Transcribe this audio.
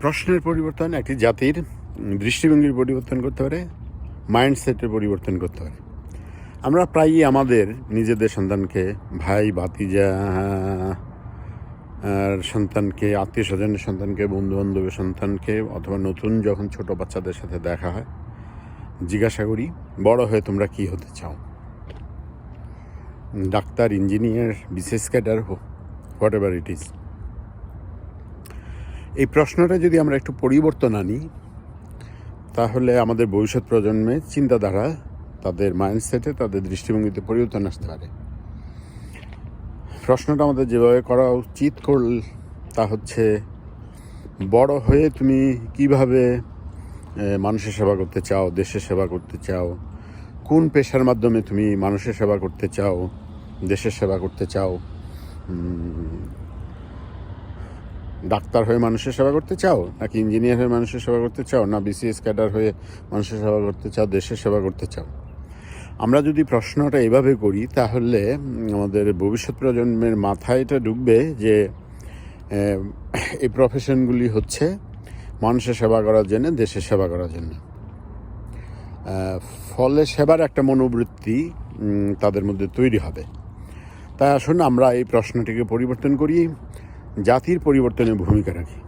প্রশ্নের পরিবর্তন একটি জাতির দৃষ্টিভঙ্গির পরিবর্তন করতে পারে, মাইন্ডসেটের পরিবর্তন করতে পারে। আমরা প্রায়ই আমাদের নিজেদের সন্তানকে, ভাই ভাতিজা সন্তানকে, আত্মীয় স্বজনের সন্তানকে, বন্ধুবান্ধবের সন্তানকে, অথবা নতুন যখন ছোট বাচ্চাদের সাথে দেখা হয়, জিজ্ঞাসা করি, বড় হয়ে তোমরা কি হতে চাও? Doctor, engineer, BCS cadre, what ever it is. এই প্রশ্নটা যদি আমরা একটু পরিবর্তন আনি, তাহলে আমাদের ভবিষ্যৎ প্রজন্মের চিন্তাধারা, তাদের মাইন্ডসেটে, তাদের দৃষ্টিভঙ্গিতে পরিবর্তন আসতে পারে। প্রশ্নটা আমাদের যেভাবে করা উচিত তা হচ্ছে, বড় হয়ে তুমি কিভাবে মানুষের সেবা করতে চাও, দেশের সেবা করতে চাও? কোন পেশার মাধ্যমে তুমি মানুষের সেবা করতে চাও, দেশের সেবা করতে চাও? ডাক্তার হয়ে মানুষের সেবা করতে চাও, নাকি ইঞ্জিনিয়ার হয়ে মানুষের সেবা করতে চাও, না বিসিএস ক্যাডার হয়ে মানুষের সেবা করতে চাও, দেশের সেবা করতে চাও? আমরা যদি প্রশ্নটা এভাবে করি, তাহলে আমাদের ভবিষ্যৎ প্রজন্মের মাথায় এটা ঢুকবে যে এই প্রফেশনগুলি হচ্ছে মানুষের সেবা করার জন্য, দেশের সেবা করার জন্য। ফলে সেবার একটা মনোবৃত্তি তাদের মধ্যে তৈরি হবে। তাই আসুন আমরা এই প্রশ্নটিকে পরিবর্তন করি, জাতির পরিবর্তনে ভূমিকা রাখি।